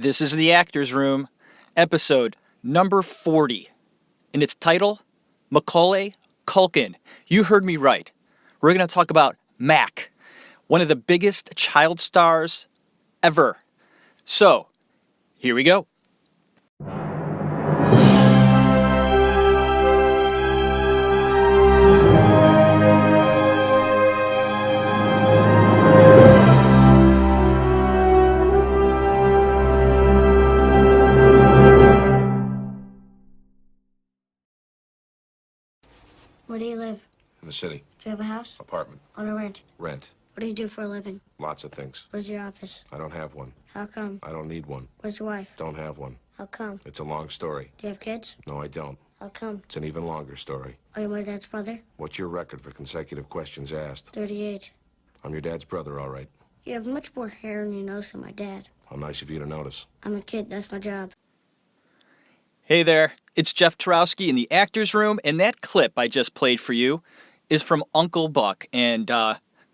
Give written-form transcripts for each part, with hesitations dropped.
This is the Actors Room, episode number 40. And its title, Macaulay Culkin. You heard me right. We're going to talk about Mac, one of the biggest child stars ever. So, here we go. Where do you live? In the city. Do you have a house? Apartment. On a rent? Rent. What do you do for a living? Lots of things. Where's your office? I don't have one. How come? I don't need one. Where's your wife? Don't have one. How come? It's a long story. Do you have kids? No, I don't. How come? It's an even longer story. Are you my dad's brother? What's your record for consecutive questions asked? 38. I'm your dad's brother, all right. You have much more hair on your nose than my dad. How nice of you to notice. I'm a kid. That's my job. Hey there, it's Jeff Tarowski in the Actors Room, and that clip I just played for you is from Uncle Buck and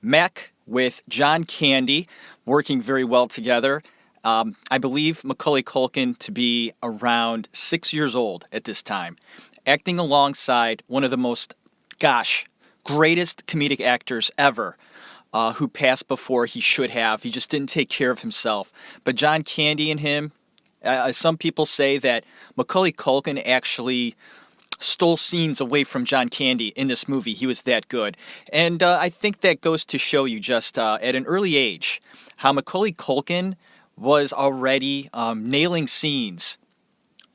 Mac with John Candy working very well together. I believe Macaulay Culkin to be around 6 years old at this time, acting alongside one of the most, greatest comedic actors ever, who passed before he should have. He just didn't take care of himself. But John Candy and him, some people say that Macaulay Culkin actually stole scenes away from John Candy in this movie. He was that good. And I think that goes to show you just at an early age how Macaulay Culkin was already nailing scenes,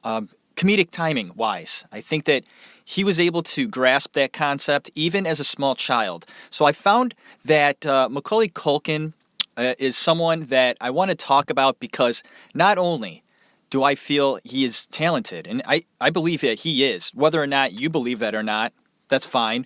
comedic timing wise. I think that he was able to grasp that concept even as a small child. So I found that Macaulay Culkin is someone that I want to talk about because not only do I feel he is talented, and I believe that he is. Whether or not you believe that or not, that's fine.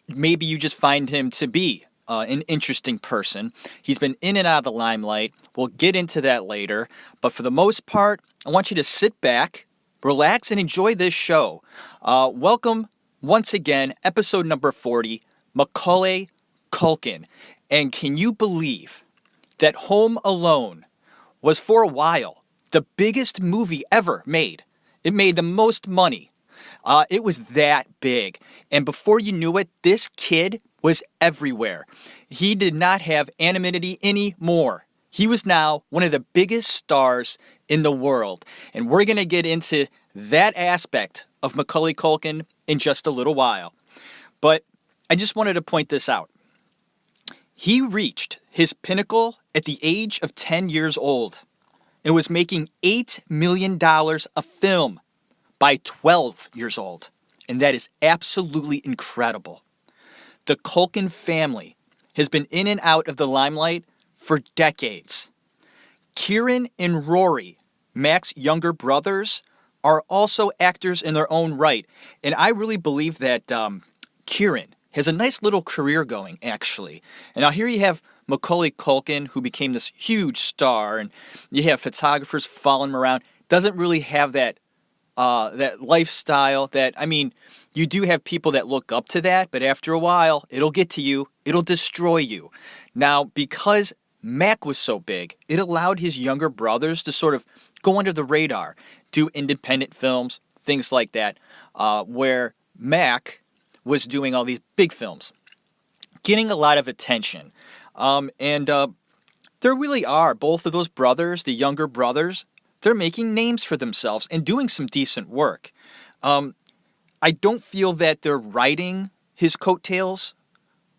Maybe you just find him to be an interesting person. He's been in and out of the limelight. We'll get into that later. But for the most part, I want you to sit back, relax, and enjoy this show. Welcome once again, episode number 40, Macaulay Culkin. And can you believe that Home Alone was for a while the biggest movie ever made? It made the most money. It was that big. And before you knew it, this kid was everywhere. He did not have anonymity anymore. He was now one of the biggest stars in the world. And we're going to get into that aspect of Macaulay Culkin in just a little while. But I just wanted to point this out. He reached his pinnacle at the age of 10 years old. It was making $8 million a film by 12 years old. And that is absolutely incredible. The Culkin family has been in and out of the limelight for decades. Kieran and Rory, Mac's younger brothers, are also actors in their own right. And I really believe that Kieran has a nice little career going, actually. And now here you have Macaulay Culkin, who became this huge star, and you have photographers following him around. Doesn't really have that lifestyle that, you do have people that look up to that, but after a while, it'll get to you. It'll destroy you. Now, because Mac was so big, it allowed his younger brothers to sort of go under the radar, do independent films, things like that, where Mac was doing all these big films, getting a lot of attention. And there really are, both of those brothers, the younger brothers, they're making names for themselves and doing some decent work. I don't feel that they're riding his coattails,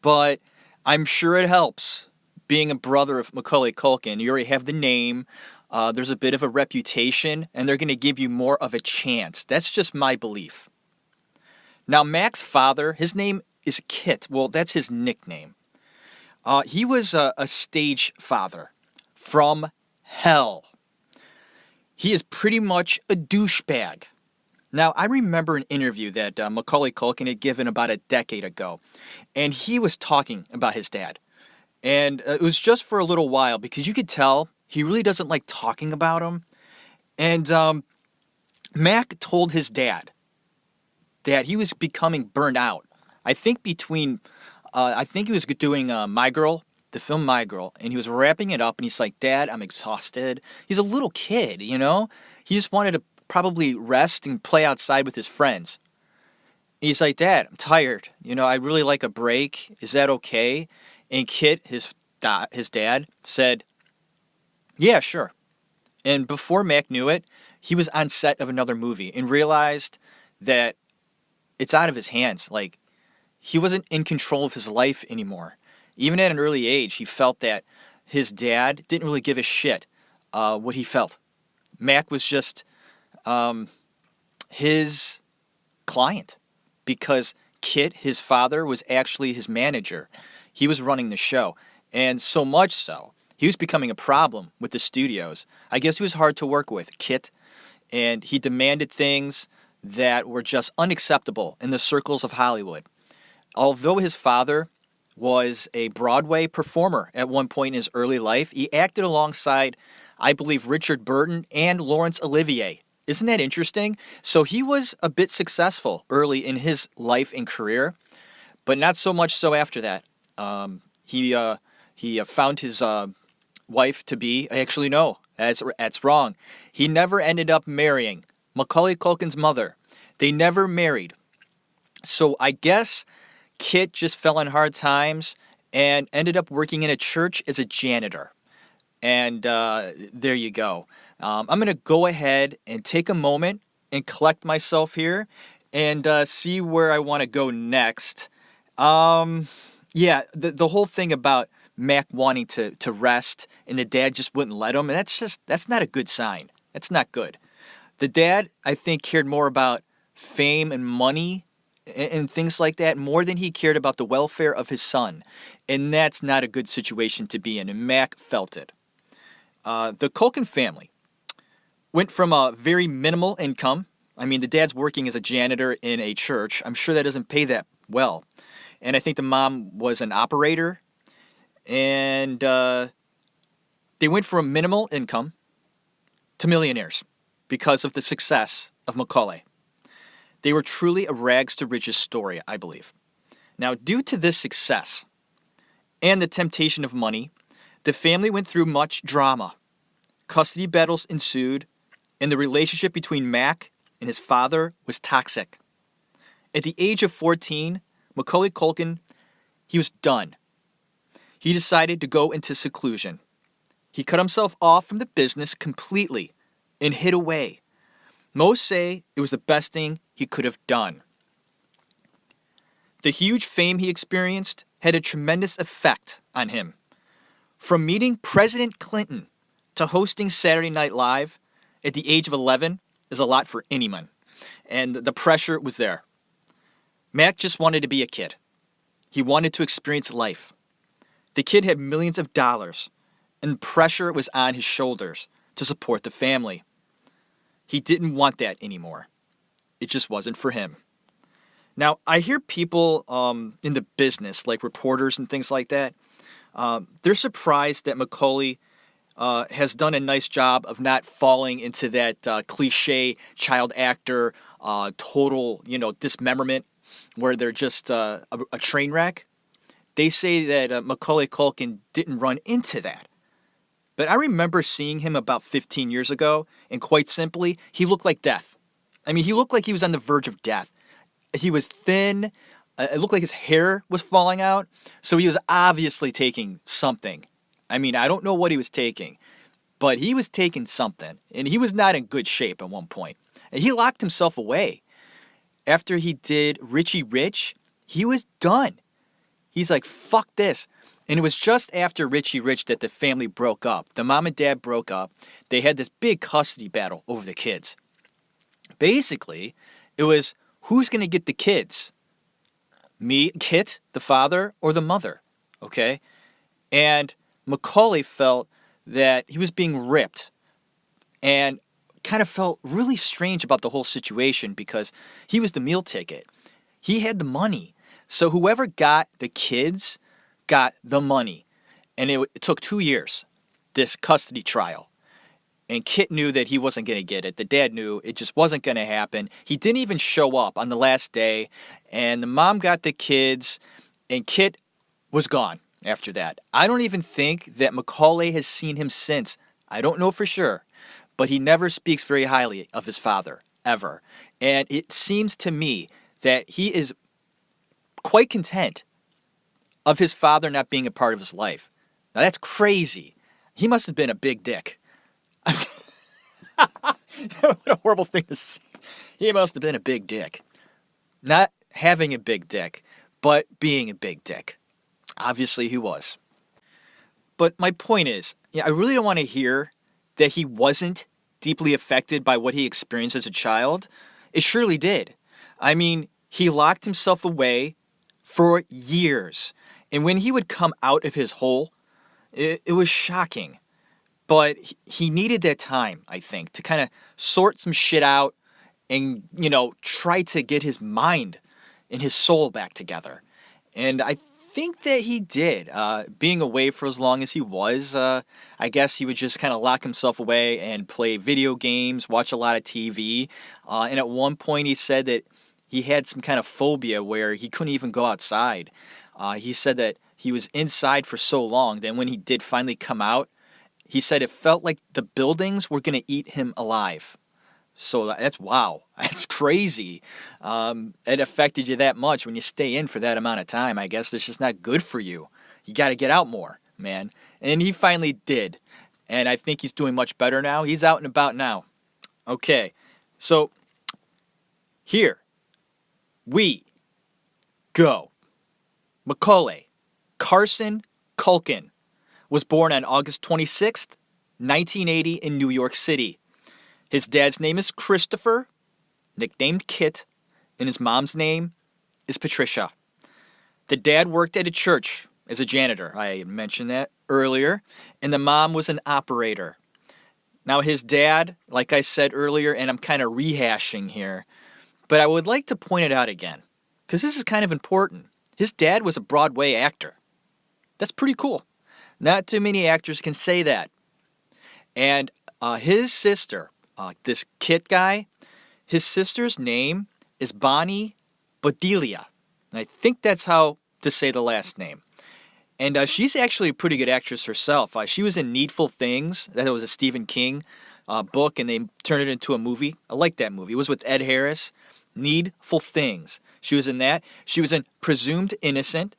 but I'm sure it helps being a brother of Macaulay Culkin. You already have the name, there's a bit of a reputation, and they're going to give you more of a chance. That's just my belief. Now, Mac's father, his name is Kit. Well, that's his nickname. He was a stage father from hell. He is pretty much a douchebag. Now, I remember an interview that Macaulay Culkin had given about a decade ago, and he was talking about his dad. And it was just for a little while because you could tell he really doesn't like talking about him. And Mac told his dad that he was becoming burned out. I think he was doing My Girl, the film My Girl, and he was wrapping it up, and he's like, Dad, I'm exhausted. He's a little kid, you know? He just wanted to probably rest and play outside with his friends. He's like, Dad, I'm tired. I'd really like a break. Is that okay? And Kit, his dad, said, yeah, sure. And before Mac knew it, he was on set of another movie and realized that it's out of his hands. Like, he wasn't in control of his life anymore. Even at an early age, he felt that his dad didn't really give a shit what he felt. Mac was just his client because Kit, his father, was actually his manager. He was running the show. And so much so, he was becoming a problem with the studios. I guess he was hard to work with, Kit, and he demanded things that were just unacceptable in the circles of Hollywood. Although his father was a Broadway performer at one point in his early life, he acted alongside, I believe, Richard Burton and Laurence Olivier. Isn't that interesting? So he was a bit successful early in his life and career, but not so much so after that. He found his wife to be, actually no, that's wrong. He never ended up marrying Macaulay Culkin's mother. They never married. So I guess Kit just fell on hard times and ended up working in a church as a janitor. And there you go. I'm going to go ahead and take a moment and collect myself here and see where I want to go next. Yeah, the whole thing about Mac wanting to rest and the dad just wouldn't let him, and that's not a good sign. That's not good. The dad, I think, cared more about fame and money and things like that more than he cared about the welfare of his son. And that's not a good situation to be in, and Mac felt it. The Culkin family went from a very minimal income. I mean, the dad's working as a janitor in a church. I'm sure that doesn't pay that well. And I think the mom was an operator. And they went from minimal income to millionaires because of the success of Macaulay. They were truly a rags to riches story, I believe. Now, due to this success and the temptation of money, the family went through much drama. Custody battles ensued, and the relationship between Mac and his father was toxic. At the age of 14, Macaulay Culkin, he was done. He decided to go into seclusion. He cut himself off from the business completely and hid away. Most say it was the best thing he could have done. The huge fame he experienced had a tremendous effect on him. From meeting President Clinton to hosting Saturday Night Live at the age of 11 is a lot for anyone, and the pressure was there. Mac just wanted to be a kid. He wanted to experience life. The kid had millions of dollars, and pressure was on his shoulders to support the family. He didn't want that anymore. It just wasn't for him. Now, I hear people in the business, like reporters and things like that, they're surprised that Macaulay has done a nice job of not falling into that cliche child actor, total, dismemberment, where they're just a train wreck. They say that Macaulay Culkin didn't run into that. But I remember seeing him about 15 years ago, and quite simply, he looked like death. I mean, he looked like he was on the verge of death. He was thin. It looked like his hair was falling out. So he was obviously taking something. I mean, I don't know what he was taking, but he was taking something. And he was not in good shape at one point. And he locked himself away. After he did Richie Rich, he was done. He's like, fuck this. And it was just after Richie Rich that the family broke up. The mom and dad broke up. They had this big custody battle over the kids. Basically, it was, who's going to get the kids? Me, Kit, the father, or the mother? Okay? And Macaulay felt that he was being ripped and kind of felt really strange about the whole situation because he was the meal ticket. He had the money. So whoever got the kids got the money. And it took 2 years, this custody trial. And Kit knew that he wasn't going to get it. The dad knew it just wasn't going to happen. He didn't even show up on the last day. And the mom got the kids, and Kit was gone. after that. I don't even think that Macaulay has seen him since. I don't know for sure, but he never speaks very highly of his father, ever. And it seems to me that he is quite content of his father not being a part of his life. Now that's crazy. He must have been a big dick. What a horrible thing to say. He must have been a big dick. Not having a big dick, but being a big dick. Obviously he was. But my point is, I really don't want to hear that he wasn't deeply affected by what he experienced as a child. It surely did. I mean, he locked himself away for years. And when he would come out of his hole, it was shocking. But he needed that time, I think, to kind of sort some shit out and, try to get his mind and his soul back together. And I think that he did. Being away for as long as he was, I guess he would just kind of lock himself away and play video games, watch a lot of TV. And at one point he said that he had some kind of phobia where he couldn't even go outside. He said that he was inside for so long that when he did finally come out, he said it felt like the buildings were going to eat him alive. So that's wow. That's crazy. It affected you that much when you stay in for that amount of time. I guess it's just not good for you. You got to get out more, man. And he finally did. And I think he's doing much better now. He's out and about now. Okay. So here we go. Macaulay Carson Culkin was born on August 26th, 1980 in New York City. His dad's name is Christopher, nicknamed Kit, and his mom's name is Patricia. The dad worked at a church as a janitor. I mentioned that earlier. And the mom was an operator. Now his dad, like I said earlier, and I'm kind of rehashing here, but I would like to point it out again, because this is kind of important. His dad was a Broadway actor. That's pretty cool. Not too many actors can say that. And his sister, this Kit guy, his sister's name is Bonnie Bedelia. And I think that's how to say the last name. And she's actually a pretty good actress herself. She was in Needful Things. That was a Stephen King book, and they turned it into a movie. I like that movie. It was with Ed Harris. Needful Things. She was in that. She was in Presumed Innocent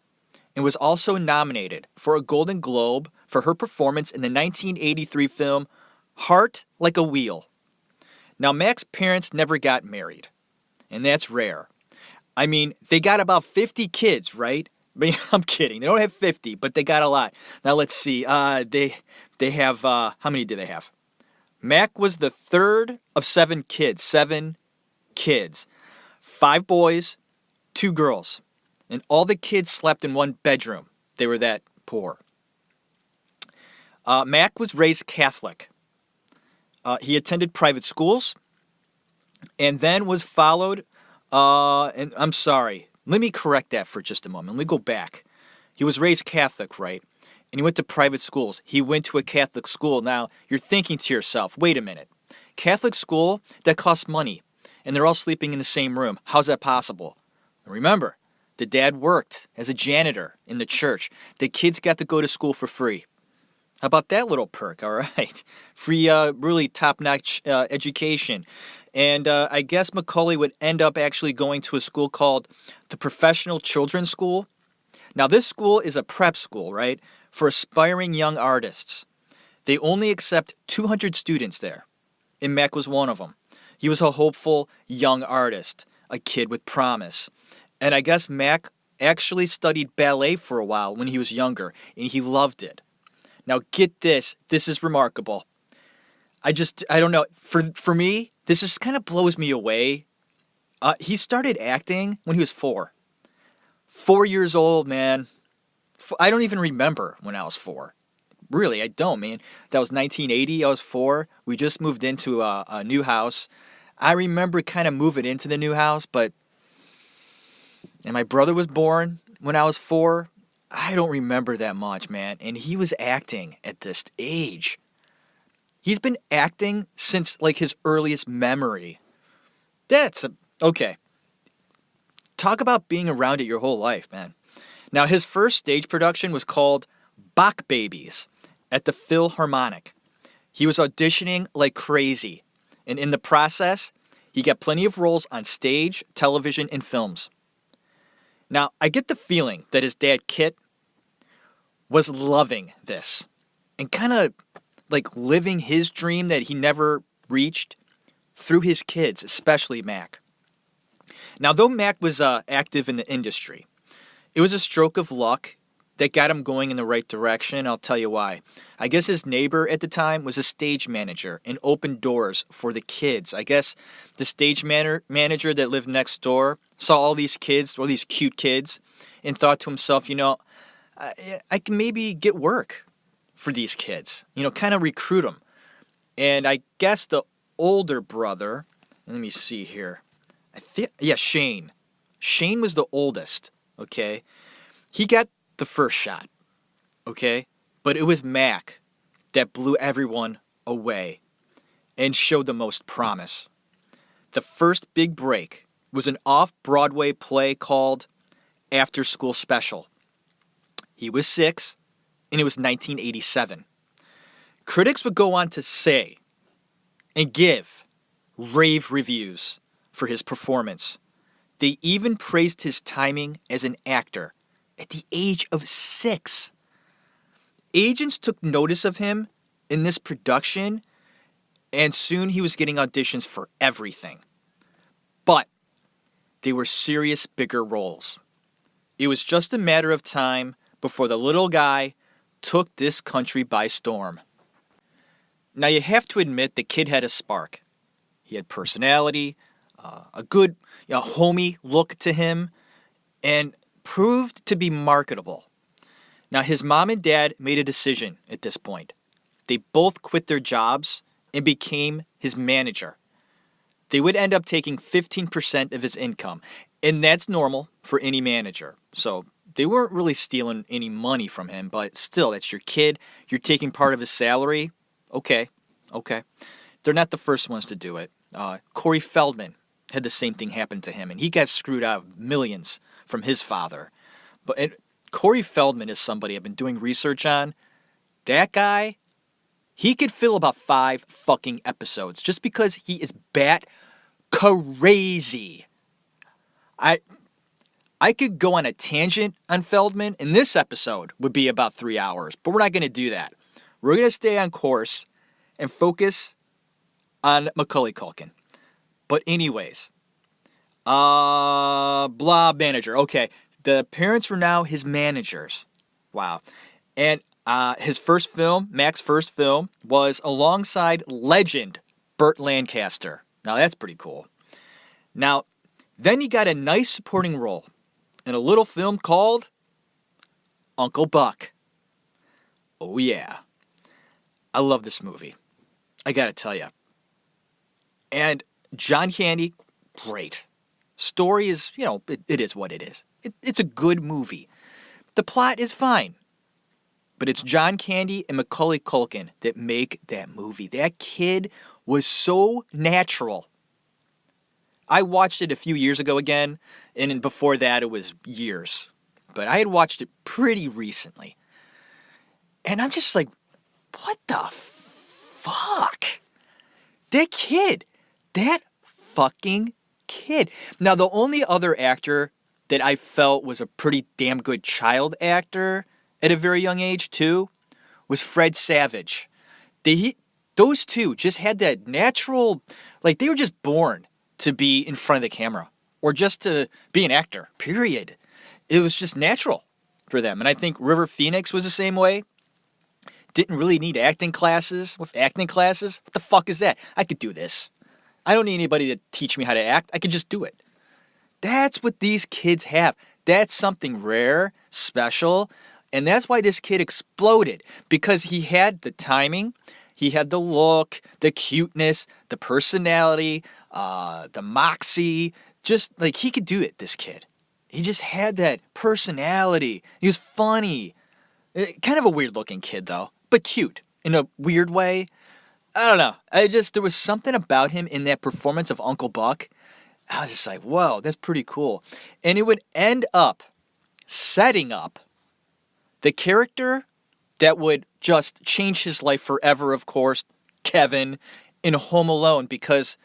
and was also nominated for a Golden Globe for her performance in the 1983 film Heart Like a Wheel. Now, Mac's parents never got married, and that's rare. I mean, they got about 50 kids, right? I mean, I'm kidding. They don't have 50, but they got a lot. Now, let's see. They have, how many do they have? Mac was the third of 7 kids. 7 kids. 5 boys, 2 girls. And all the kids slept in one bedroom. They were that poor. Mac was raised Catholic. He attended private schools and then was followed, and I'm sorry, let me correct that for just a moment. Let me go back. He was raised Catholic, right? And he went to private schools. He went to a Catholic school. Now, you're thinking to yourself, wait a minute. Catholic school, that costs money, and they're all sleeping in the same room. How's that possible? Remember, the dad worked as a janitor in the church. The kids got to go to school for free. How about that little perk, all right? Free, really top-notch education. And I guess Macaulay would end up actually going to a school called the Professional Children's School. Now, this school is a prep school, right, for aspiring young artists. They only accept 200 students there, and Mac was one of them. He was a hopeful young artist, a kid with promise. And I guess Mac actually studied ballet for a while when he was younger, and he loved it. Now get this. This is remarkable. I don't know. For me, this just kind of blows me away. He started acting when he was 4. 4 years old, man. I don't even remember when I was 4. Really, I don't, man. That was 1980. I was 4. We just moved into a new house. I remember kind of moving into the new house, and my brother was born when I was 4. I don't remember that much, man. And he was acting at this age. He's been acting since, like, his earliest memory. Okay. Talk about being around it your whole life, man. Now, his first stage production was called Bach Babies at the Philharmonic. He was auditioning like crazy, and in the process, he got plenty of roles on stage, television, and films. Now, I get the feeling that his dad, Kit, was loving this and kind of like living his dream that he never reached through his kids, especially Mac. Now, though Mac was active in the industry, it was a stroke of luck that got him going in the right direction. I'll tell you why. I guess his neighbor at the time was a stage manager and opened doors for the kids. I guess the stage manager that lived next door saw all these kids, all these cute kids, and thought to himself, I can maybe get work for these kids, kind of recruit them. And I guess the older brother, let me see here. Shane. Shane was the oldest, okay? He got the first shot, okay? But it was Mac that blew everyone away and showed the most promise. The first big break was an off-Broadway play called After School Special. He was 6, and it was 1987. Critics would go on to say and give rave reviews for his performance. They even praised his timing as an actor at the age of 6. Agents took notice of him in this production, and soon he was getting auditions for everything. But they were serious, bigger roles. It was just a matter of time before the little guy took this country by storm. Now, you have to admit the kid had a spark. He had personality, a good, homey look to him, and proved to be marketable. Now, his mom and dad made a decision at this point. They both quit their jobs and became his manager. They would end up taking 15% of his income, and that's normal for any manager. So they weren't really stealing any money from him, but still, that's your kid. You're taking part of his salary. Okay. They're not the first ones to do it. Corey Feldman had the same thing happen to him, and he got screwed out of millions from his father. But Corey Feldman is somebody I've been doing research on. That guy, he could fill about 5 fucking episodes just because he is bat crazy. I could go on a tangent on Feldman, and this episode would be about 3 hours, but we're not going to do that. We're going to stay on course and focus on Macaulay Culkin. But anyways, blah manager. Okay, the parents were now his managers. Wow. And his first film, Mac's first film, was alongside legend Burt Lancaster. Now that's pretty cool. Now, then he got a nice supporting role in a little film called Uncle Buck. Oh yeah. I love this movie. I gotta tell you. And John Candy, great. Story is, it is what it is. It's a good movie. The plot is fine. But it's John Candy and Macaulay Culkin that make that movie. That kid was so natural. I watched it a few years ago again, and before that it was years. But I had watched it pretty recently. And I'm just like, what the fuck? That fucking kid. Now, the only other actor that I felt was a pretty damn good child actor at a very young age, too, was Fred Savage. Those two just had that natural, like they were just born to be in front of the camera or just to be an actor, period. It was just natural for them. And I think River Phoenix was the same way. Didn't really need acting classes. With acting classes, what the fuck is that? I could do this. I don't need anybody to teach me how to act. I could just do it. That's what these kids have. That's something rare, special, and that's why this kid exploded, because he had the timing, he had the look, the cuteness, the personality, the moxie, just like he could do it, this kid. He just had that personality. He was funny. Kind of a weird looking kid though, but cute in a weird way. I don't know. There was something about him in that performance of Uncle Buck. I was just like, whoa, that's pretty cool. And it would end up setting up the character that would just change his life forever, of course, Kevin in Home Alone, because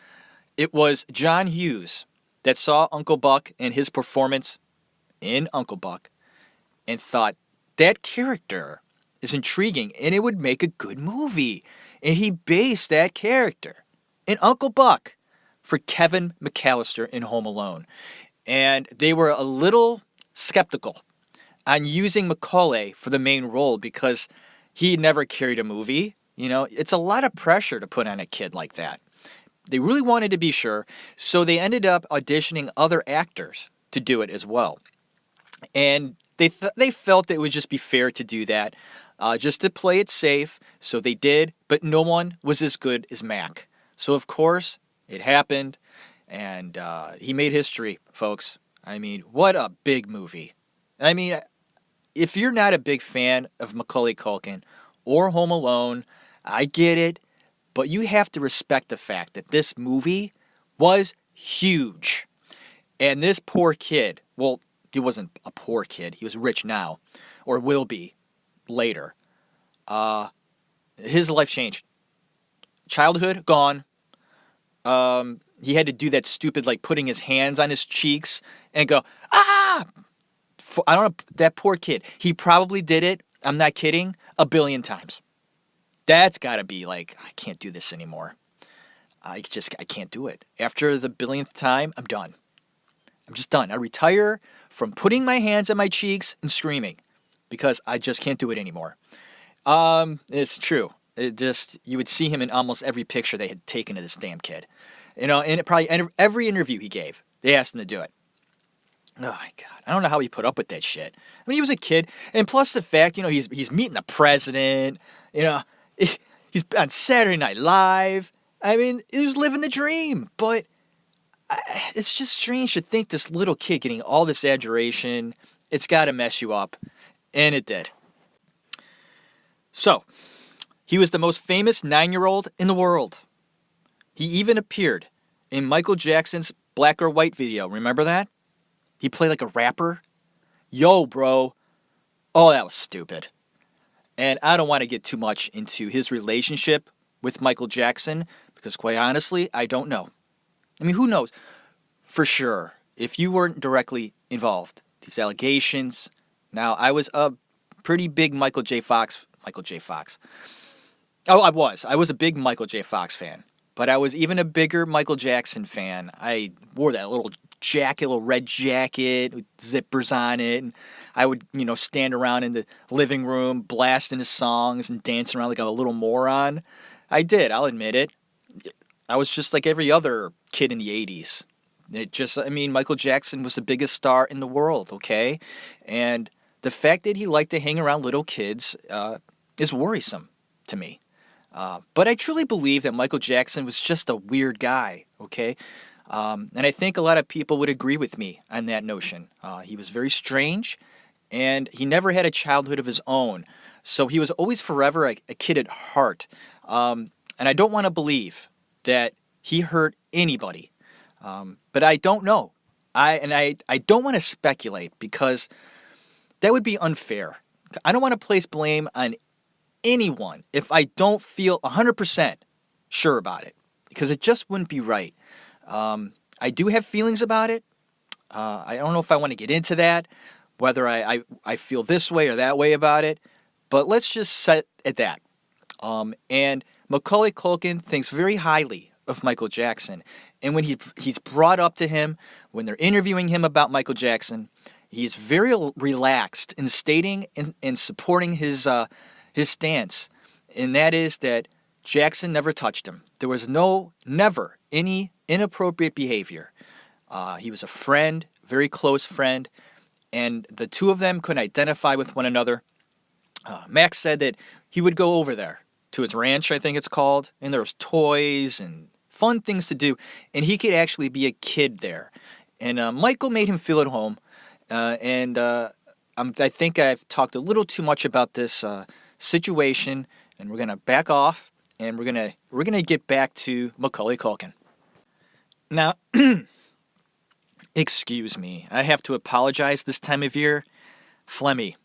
it was John Hughes that saw Uncle Buck and his performance in Uncle Buck and thought that character is intriguing and it would make a good movie. And he based that character in Uncle Buck for Kevin McAllister in Home Alone. And they were a little skeptical on using Macaulay for the main role because he never carried a movie. You know, it's a lot of pressure to put on a kid like that. They really wanted to be sure, so they ended up auditioning other actors to do it as well. And they felt it would just be fair to do that, just to play it safe. So they did, but no one was as good as Mac. So of course it happened, and he made history, folks. I mean, what a big movie. I mean, if you're not a big fan of Macaulay Culkin or Home Alone, I get it, but you have to respect the fact that this movie was huge. And this poor kid, well, he wasn't a poor kid. He was rich now, or will be later. His life changed. Childhood, gone. He had to do that stupid, like, putting his hands on his cheeks and go, ah! I don't know, that poor kid. He probably did it, I'm not kidding, 1 billion times. That's got to be like, I can't do this anymore. I can't do it. After the 1 billionth time, I'm done. I'm just done. I retire from putting my hands on my cheeks and screaming because I just can't do it anymore. It's true. You would see him in almost every picture they had taken of this damn kid. You know, and every interview he gave, they asked him to do it. Oh my God. I don't know how he put up with that shit. I mean, he was a kid. And plus the fact, you know, he's meeting the president, you know, he's on Saturday Night Live. I mean, he was living the dream. But it's just strange to think this little kid getting all this adoration, it's got to mess you up. And it did. So, he was the most famous 9-year-old in the world. He even appeared in Michael Jackson's Black or White video. Remember that? He played like a rapper. Yo, bro. Oh, that was stupid. And I don't want to get too much into his relationship with Michael Jackson because, quite honestly, I don't know. I mean, who knows? For sure, if you weren't directly involved, these allegations. Now, I was a pretty big Michael J. Fox. Oh, I was a big Michael J. Fox fan. But I was even a bigger Michael Jackson fan. I wore that little red jacket with zippers on it. And I would, you know, stand around in the living room blasting his songs and dancing around like a little moron. I did, I'll admit it. I was just like every other kid in the 80s. Michael Jackson was the biggest star in the world, okay? And the fact that he liked to hang around little kids is worrisome to me. But I truly believe that Michael Jackson was just a weird guy, okay? And I think a lot of people would agree with me on that notion. He was very strange, and he never had a childhood of his own. So he was always forever a kid at heart. And I don't want to believe that he hurt anybody. But I don't know. I don't want to speculate because that would be unfair. I don't want to place blame on anyone if I don't feel 100% sure about it because it just wouldn't be right. I do have feelings about it. I don't know if I want to get into that, whether I feel this way or that way about it, but let's just set at that. And Macaulay Culkin thinks very highly of Michael Jackson. And when he's brought up to him, when they're interviewing him about Michael Jackson, he's very relaxed in stating and supporting his stance, and that is that Jackson never touched him. There was never any inappropriate behavior. He was a friend, very close friend, and the two of them could identify with one another. Max said that he would go over there to his ranch, I think it's called, and there was toys and fun things to do, and he could actually be a kid there. And Michael made him feel at home, and I think I've talked a little too much about this situation, and we're gonna back off, and we're gonna get back to Macaulay Culkin. Now, excuse me, I have to apologize this time of year. Flemmy.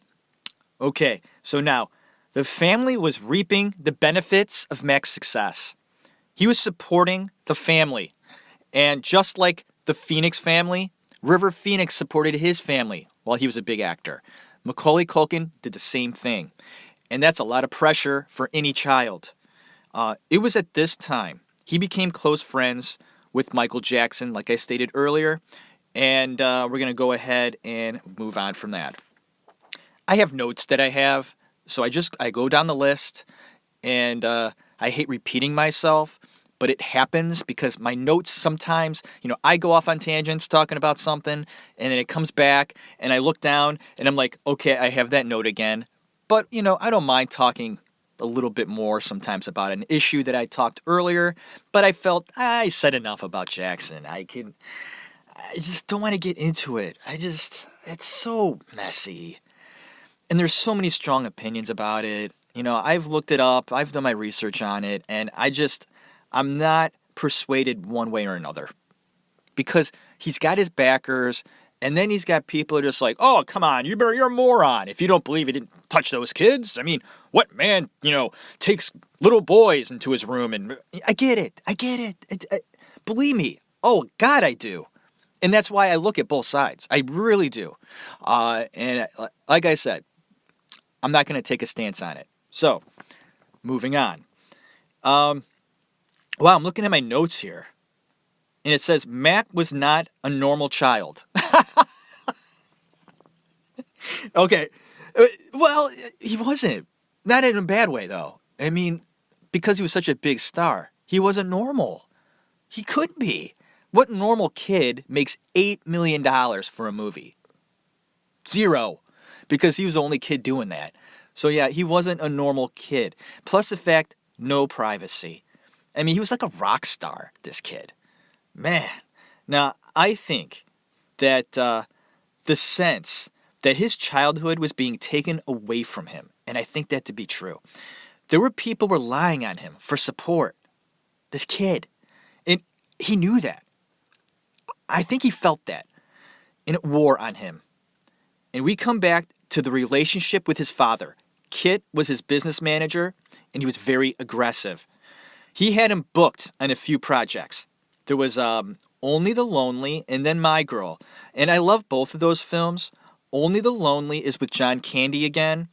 Okay, so now, the family was reaping the benefits of Mac's success. He was supporting the family. And just like the Phoenix family, River Phoenix supported his family while he was a big actor. Macaulay Culkin did the same thing. And that's a lot of pressure for any child. It was at this time he became close friends with Michael Jackson, like I stated earlier. And we're going to go ahead and move on from that. I have notes that I have. So I go down the list. And I hate repeating myself. But it happens because my notes sometimes, I go off on tangents talking about something, and then it comes back, and I look down, and I'm like, okay, I have that note again. But, I don't mind talking a little bit more sometimes about an issue that I talked earlier, but I felt I said enough about Jackson. I just don't want to get into it. It's so messy. And there's so many strong opinions about it. I've looked it up, I've done my research on it, and I'm not persuaded one way or another. Because he's got his backers, and then he's got people who are just like, oh, come on, you're a moron if you don't believe he didn't touch those kids. I mean, what man, takes little boys into his room? And I get it. Believe me. Oh, God, I do. And that's why I look at both sides. I really do. And like I said, I'm not going to take a stance on it. So, moving on. Wow, I'm looking at my notes here. And it says, Mac was not a normal child. Okay. Well, he wasn't. Not in a bad way, though. I mean, because he was such a big star, he wasn't normal. He couldn't be. What normal kid makes $8 million for a movie? Zero. Because he was the only kid doing that. So, yeah, he wasn't a normal kid. Plus the fact, no privacy. I mean, he was like a rock star, this kid. Man. Now, I think that the sense that his childhood was being taken away from him, and I think that to be true. There were people relying on him for support. This kid. And he knew that. I think he felt that. And it wore on him. And we come back to the relationship with his father. Kit was his business manager, and he was very aggressive. He had him booked on a few projects. There was Only the Lonely and then My Girl. And I love both of those films. Only the Lonely is with John Candy again.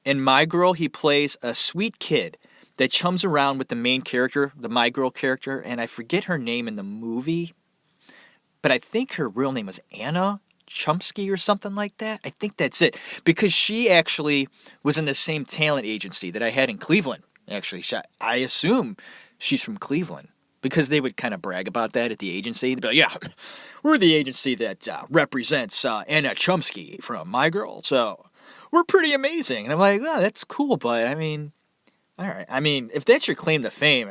In My Girl, he plays a sweet kid that chums around with the main character, the My Girl character. And I forget her name in the movie. But I think her real name was Anna Chomsky or something like that. I think that's it. Because she actually was in the same talent agency that I had in Cleveland. Actually, I assume she's from Cleveland because they would kind of brag about that at the agency. They'd be like, yeah, we're the agency that represents Anna Chomsky from My Girl, so we're pretty amazing. And I'm like, oh, that's cool, but I mean, all right. I mean, if that's your claim to fame,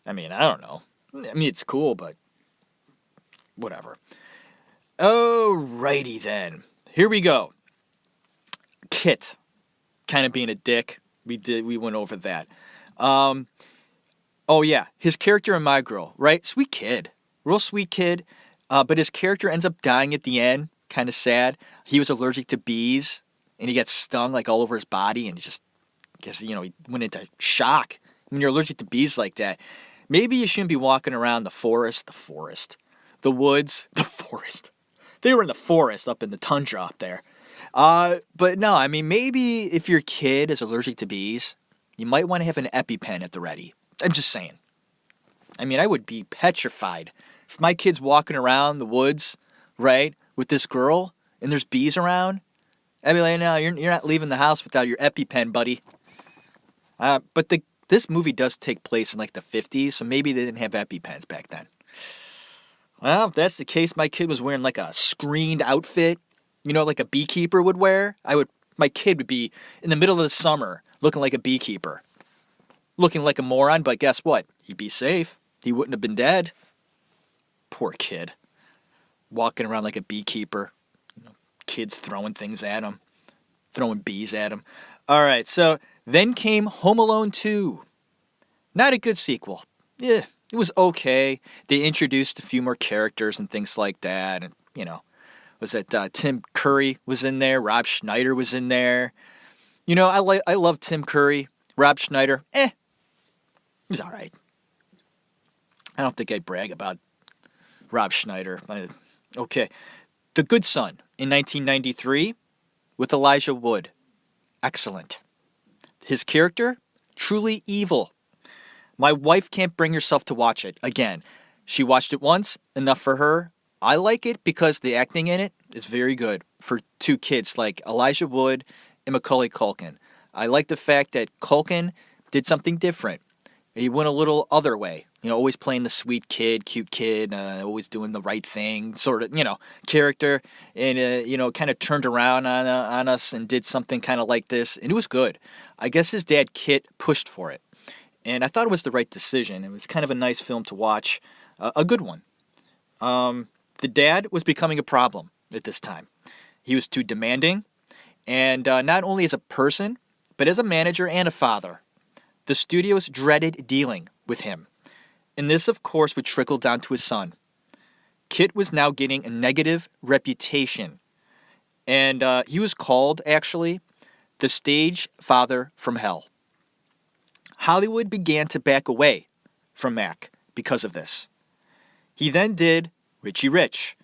I mean, I don't know. I mean, it's cool, but whatever. Alrighty then. Here we go. Kit, kind of being a dick. We went over that. Oh yeah, his character in My Girl, right? Sweet kid, real sweet kid. But his character ends up dying at the end. Kind of sad. He was allergic to bees, and he got stung like all over his body, and he went into shock. When you're allergic to bees like that, maybe you shouldn't be walking around the woods, the forest. They were in the forest up in the tundra up there. But no, I mean, maybe if your kid is allergic to bees, you might want to have an EpiPen at the ready. I'm just saying. I mean, I would be petrified if my kid's walking around the woods, right, with this girl, and there's bees around. I'd be like, no, you're not leaving the house without your EpiPen, buddy. But this movie does take place in like the 50s, so maybe they didn't have EpiPens back then. Well, if that's the case, my kid was wearing like a screened outfit, like a beekeeper would wear. My kid would be in the middle of the summer looking like a beekeeper. Looking like a moron, but guess what? He'd be safe. He wouldn't have been dead. Poor kid. Walking around like a beekeeper. Kids throwing things at him. Throwing bees at him. All right, so then came Home Alone 2. Not a good sequel. Yeah, it was okay. They introduced a few more characters and things like that. And, Was it Tim Curry was in there? Rob Schneider was in there. I love Tim Curry. Rob Schneider, he's all right. I don't think I'd brag about Rob Schneider. Okay. The Good Son in 1993 with Elijah Wood. Excellent. His character, truly evil. My wife can't bring herself to watch it again. She watched it once, enough for her. I like it because the acting in it is very good for two kids like Elijah Wood and Macaulay Culkin. I like the fact that Culkin did something different. He went a little other way. Always playing the sweet kid, cute kid, always doing the right thing, sort of, character. And, kind of turned around on us and did something kind of like this. And it was good. I guess his dad, Kit, pushed for it. And I thought it was the right decision. It was kind of a nice film to watch. A good one. The dad was becoming a problem at this time. He was too demanding. And not only as a person, but as a manager and a father. The studios dreaded dealing with him. And this, of course, would trickle down to his son. Kit was now getting a negative reputation. And he was called, actually, the stage father from hell. Hollywood began to back away from Mac because of this. He then did Richie Rich.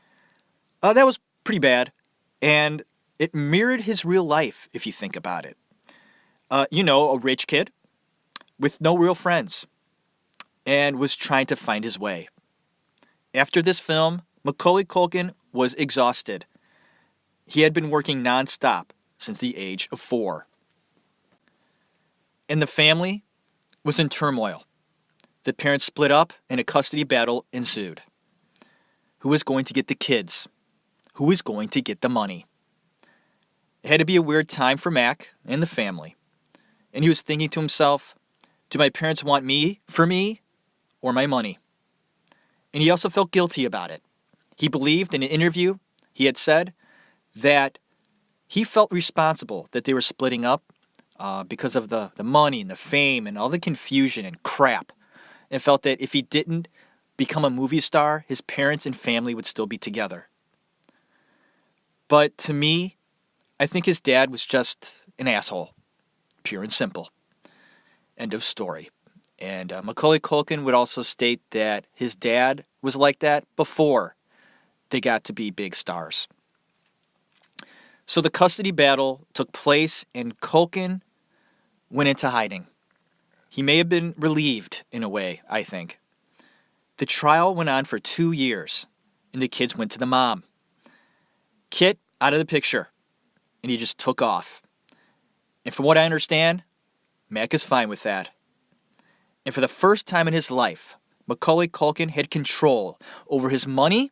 That was pretty bad. And it mirrored his real life, if you think about it. A rich kid with no real friends, and was trying to find his way. After this film, Macaulay Culkin was exhausted. He had been working nonstop since the age of 4. And the family was in turmoil. The parents split up and a custody battle ensued. Who was going to get the kids? Who was going to get the money? It had to be a weird time for Mac and the family. And he was thinking to himself, do my parents want me for me or my money? And he also felt guilty about it. He believed in an interview he had said that he felt responsible that they were splitting up because of the money and the fame and all the confusion and crap. And felt that if he didn't become a movie star, his parents and family would still be together. But to me, I think his dad was just an asshole. Pure and simple. End of story. And Macaulay Culkin would also state that his dad was like that before they got to be big stars. So the custody battle took place and Culkin went into hiding. He may have been relieved in a way, I think. The trial went on for 2 years and the kids went to the mom. Kit out of the picture and he just took off. And from what I understand, Mac is fine with that. And for the first time in his life, Macaulay Culkin had control over his money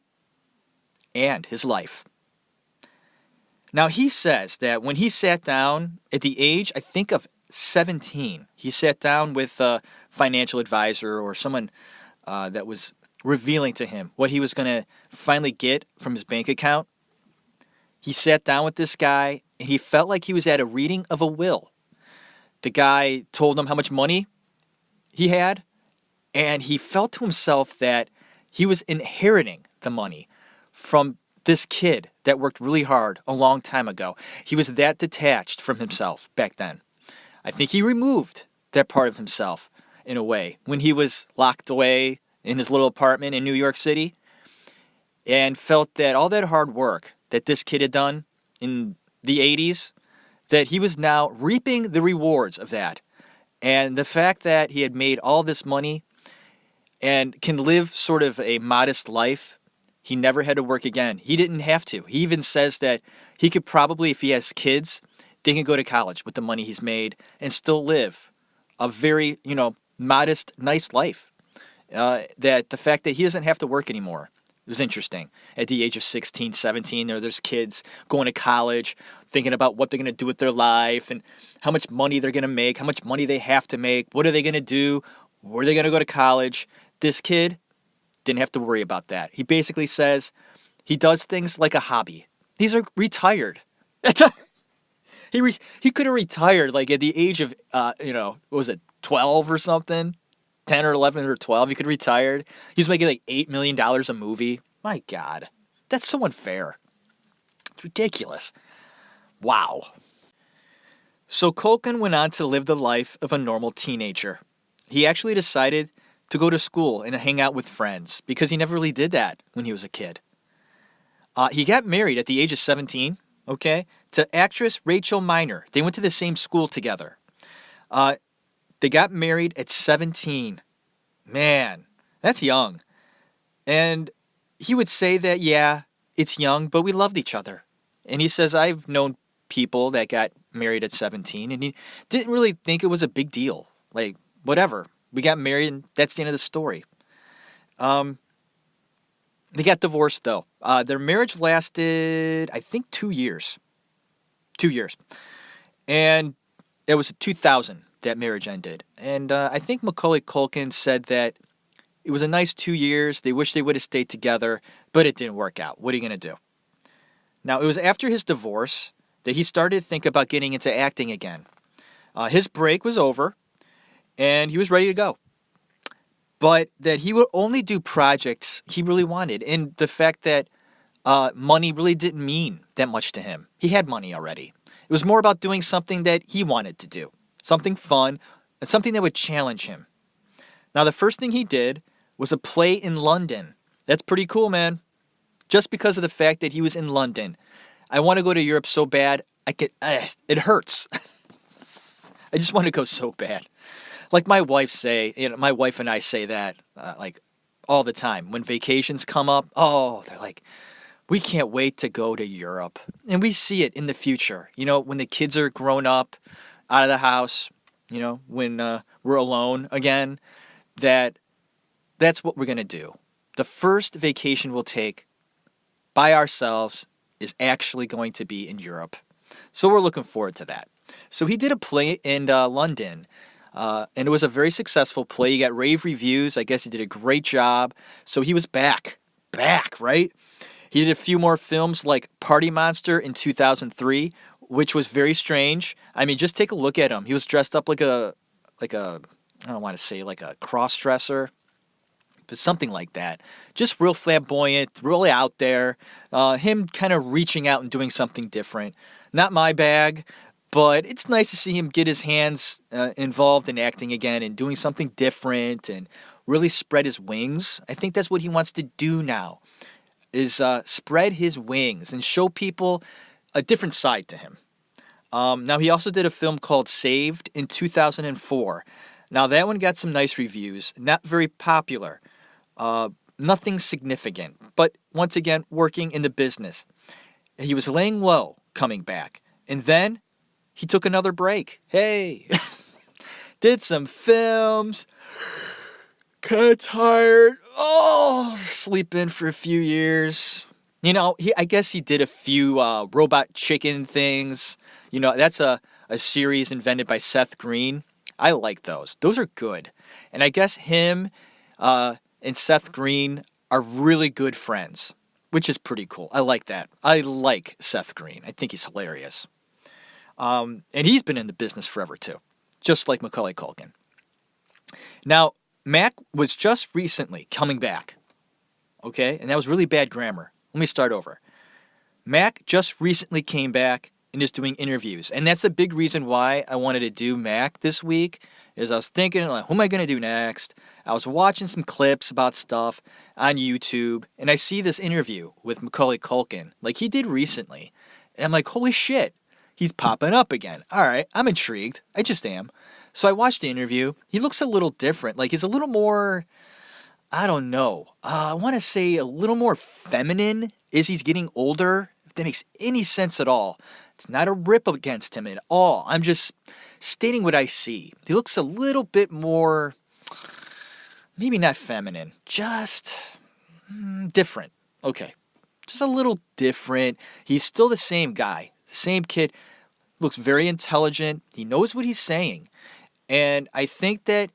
and his life. Now, he says that when he sat down at the age, I think, of 17, he sat down with a financial advisor or someone that was revealing to him what he was going to finally get from his bank account. He sat down with this guy, and he felt like he was at a reading of a will. The guy told him how much money he had, and he felt to himself that he was inheriting the money from this kid that worked really hard a long time ago. He was that detached from himself back then. I think he removed that part of himself in a way when he was locked away in his little apartment in New York City and felt that all that hard work that this kid had done in the 80s, that he was now reaping the rewards of that. And the fact that he had made all this money and can live sort of a modest life, he never had to work again. He didn't have to. He even says that he could probably, if he has kids, they can go to college with the money he's made and still live a very, modest, nice life. That the fact that he doesn't have to work anymore. It was interesting. At the age of 16, 17, there's kids going to college, thinking about what they're going to do with their life and how much money they're going to make, how much money they have to make, what are they going to do, where are they going to go to college. This kid didn't have to worry about that. He basically says he does things like a hobby. He's retired. He could have retired like at the age of, what was it, 12 or something? 10 or 11 or 12, he could have retired. He was making like $8 million a movie. My God, that's so unfair. It's ridiculous. Wow. So Culkin went on to live the life of a normal teenager. He actually decided to go to school and hang out with friends because he never really did that when he was a kid. He got married at the age of 17, okay, to actress Rachel Miner. They went to the same school together. Uh, they got married at 17. Man, that's young. And he would say that, yeah, it's young, but we loved each other. And he says, I've known people that got married at 17, and he didn't really think it was a big deal. Like, whatever. We got married, and that's the end of the story. They got divorced, though. Their marriage lasted, I think, 2 years. 2 years. And it was 2000 that marriage ended. And I think Macaulay Culkin said that it was a nice 2 years. They wish they would have stayed together, but it didn't work out. What are you going to do? Now, it was after his divorce that he started to think about getting into acting again. His break was over, and he was ready to go. But that he would only do projects he really wanted. And the fact that money really didn't mean that much to him. He had money already. It was more about doing something that he wanted to do. Something fun, and something that would challenge him. Now, the first thing he did was a play in London. That's pretty cool, man. Just because of the fact that he was in London. I want to go to Europe so bad, it hurts. I just want to go so bad. Like my wife and I say that like all the time. When vacations come up, they're like, we can't wait to go to Europe. And we see it in the future. You know, when the kids are grown up, out of the house, you know, when we're alone again, that's what we're going to do. The first vacation we'll take by ourselves is actually going to be in Europe. So we're looking forward to that. So he did a play in London, and it was a very successful play. He got rave reviews. I guess he did a great job. So he was back, right? He did a few more films like Party Monster in 2003, which was very strange. I mean, just take a look at him. He was dressed up like a I don't want to say like a cross-dresser, but something like that. Just real flamboyant, really out there. Him kind of reaching out and doing something different. Not my bag, but it's nice to see him get his hands involved in acting again and doing something different and really spread his wings. I think that's what he wants to do now, is spread his wings and show people a different side to him. Now, he also did a film called Saved in 2004. Now, that one got some nice reviews. Not very popular. Nothing significant. But once again, working in the business. He was laying low coming back. And then he took another break. Hey, did some films. Kind of tired. Sleep in for a few years. You know, I guess he did a few robot chicken things. You know, that's a series invented by Seth Green. I like those. Those are good. And I guess him and Seth Green are really good friends, which is pretty cool. I like that. I like Seth Green. I think he's hilarious. And he's been in the business forever, too, just like Macaulay Culkin. Now, Mac was just recently coming back, okay? And that was really bad grammar. Let me start over. Mac just recently came back and is doing interviews. And that's a big reason why I wanted to do Mac this week, is I was thinking, like, who am I going to do next? I was watching some clips about stuff on YouTube, and I see this interview with Macaulay Culkin, like he did recently. And I'm like, holy shit, he's popping up again. All right, I'm intrigued. I just am. So I watched the interview. He looks a little different. Like, he's a little more, I don't know. I want to say a little more feminine as he's getting older, if that makes any sense at all. It's not a rip against him at all. I'm just stating what I see. He looks a little bit more, maybe not feminine, just different. Okay, just a little different. He's still the same guy, the same kid. Looks very intelligent. He knows what he's saying. And I think that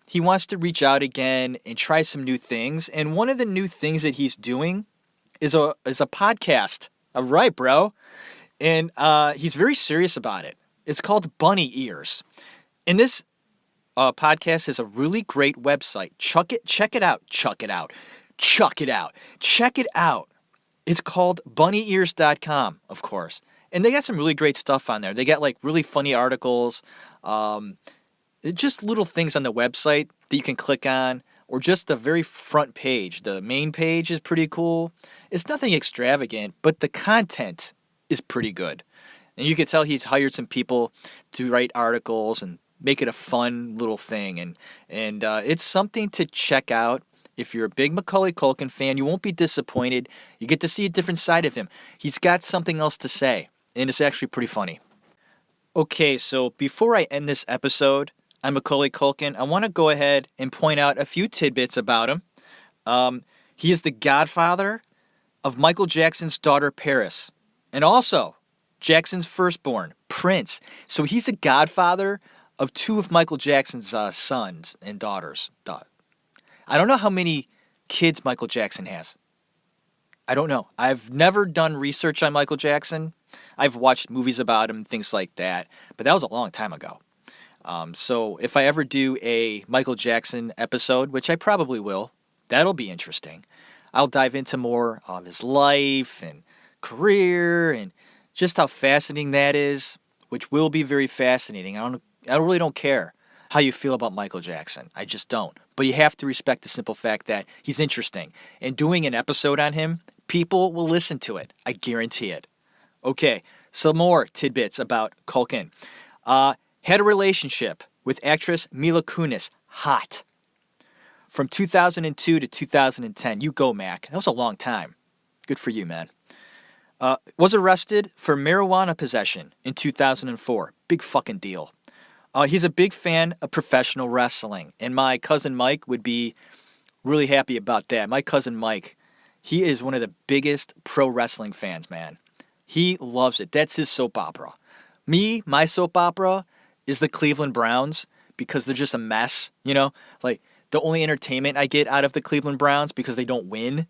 he wants to reach out again and try some new things. And one of the new things that he's doing is a podcast. All right, bro. And he's very serious about it. It's called Bunny Ears. And this podcast is a really great website. Check it out. It's called bunnyears.com, of course. And they got some really great stuff on there. They got like really funny articles, um, just little things on the website that you can click on, or just the very front page. The main page is pretty cool. It's nothing extravagant, but the content is pretty good. And you can tell he's hired some people to write articles and make it a fun little thing. And it's something to check out. If you're a big Macaulay Culkin fan, you won't be disappointed. You get to see a different side of him. He's got something else to say, and it's actually pretty funny. Okay, so before I end this episode on Macaulay Culkin, I want to go ahead and point out a few tidbits about him. He is the godfather of Michael Jackson's daughter, Paris, and also Jackson's firstborn, Prince. So he's a godfather of two of Michael Jackson's sons and daughters. I don't know how many kids Michael Jackson has. I don't know. I've never done research on Michael Jackson. I've watched movies about him, things like that, but that was a long time ago. So if I ever do a Michael Jackson episode, which I probably will, that'll be interesting. I'll dive into more of his life and career and just how fascinating that is, which will be very fascinating. I really don't care how you feel about Michael Jackson. I just don't. But you have to respect the simple fact that he's interesting. And doing an episode on him, people will listen to it. I guarantee it. Okay, some more tidbits about Culkin. Had a relationship with actress Mila Kunis. Hot. From 2002 to 2010. You go, Mac. That was a long time. Good for you, man. Was arrested for marijuana possession in 2004. Big fucking deal. He's a big fan of professional wrestling, and my cousin Mike would be really happy about that. My cousin Mike, he is one of the biggest pro wrestling fans, man. He loves it. That's his soap opera. Me, my soap opera is the Cleveland Browns because they're just a mess, you know? Like, the only entertainment I get out of the Cleveland Browns because they don't win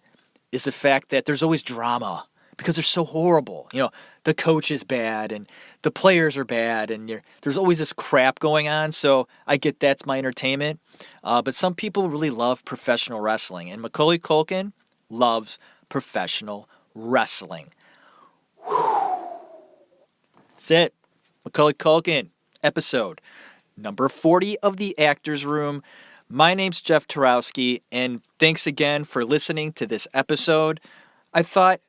is the fact that there's always drama. Because they're so horrible. You know, the coach is bad and the players are bad and there's always this crap going on. So I get that's my entertainment. But some people really love professional wrestling. And Macaulay Culkin loves professional wrestling. Whew. That's it. Macaulay Culkin, episode number 40 of The Actors Room. My name's Jeff Tarowski, and thanks again for listening to this episode. I thought,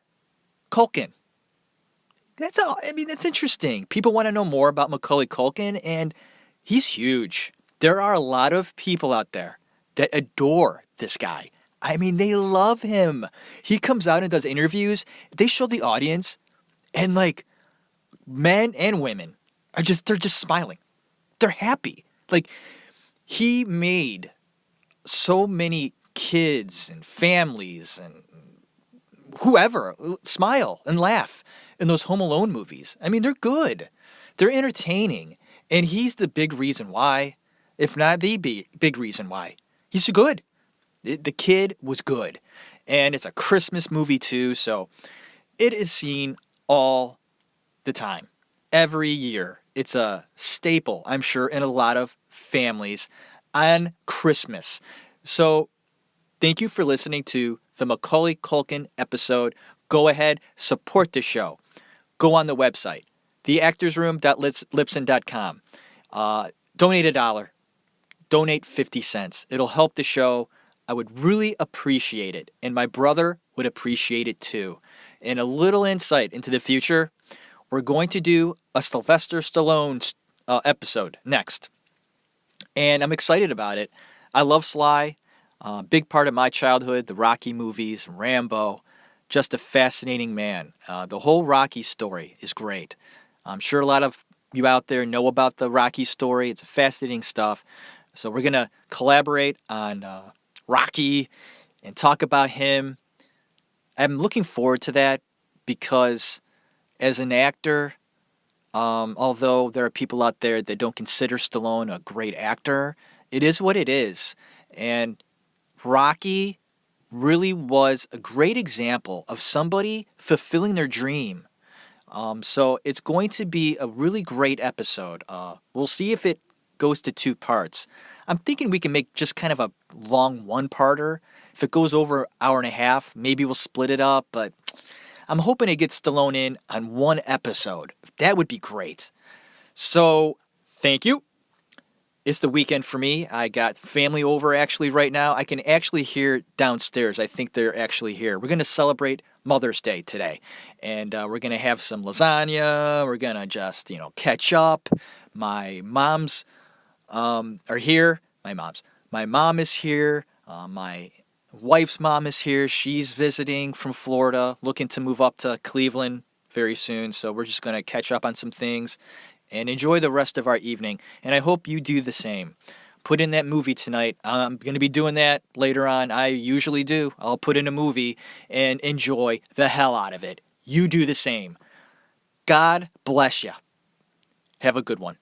Culkin. That's interesting. People want to know more about Macaulay Culkin, and he's huge. There are a lot of people out there that adore this guy. I mean, they love him. He comes out and does interviews. They show the audience, and like men and women they're just smiling. They're happy. Like, he made so many kids and families and whoever smile and laugh in those Home Alone movies. I mean, they're good. They're entertaining. And he's the big reason why, if not the big reason why. He's good. The kid was good. And it's a Christmas movie too, so it is seen all the time. Every year. It's a staple, I'm sure, in a lot of families on Christmas. So thank you for listening to the Macaulay Culkin episode. Go ahead, support the show. Go on the website, theactorsroom.libsyn.com. Donate $1. Donate 50 cents. It'll help the show. I would really appreciate it. And my brother would appreciate it too. And a little insight into the future, we're going to do a Sylvester Stallone episode next. And I'm excited about it. I love Sly. Big part of my childhood, the Rocky movies, Rambo. Just a fascinating man. The whole Rocky story is great. I'm sure a lot of you out there know about the Rocky story. It's fascinating stuff. So we're going to collaborate on Rocky and talk about him. I'm looking forward to that because as an actor, although there are people out there that don't consider Stallone a great actor, it is what it is. And Rocky really was a great example of somebody fulfilling their dream. So it's going to be a really great episode. We'll see if it goes to 2 parts. I'm thinking we can make just kind of a long one-parter. If it goes over an hour and a half, maybe we'll split it up, but I'm hoping it gets Stallone in on one episode. That would be great. So, thank you. It's the weekend for me. I got family over actually right now. I can actually hear downstairs. I think they're actually here. We're going to celebrate Mother's Day today. And we're going to have some lasagna. We're going to just, catch up. My moms are here. My mom is here. My wife's mom is here. She's visiting from Florida, looking to move up to Cleveland very soon. So we're just going to catch up on some things and enjoy the rest of our evening. And I hope you do the same. Put in that movie tonight. I'm going to be doing that later on. I usually do. I'll put in a movie and enjoy the hell out of it. You do the same. God bless you. Have a good one.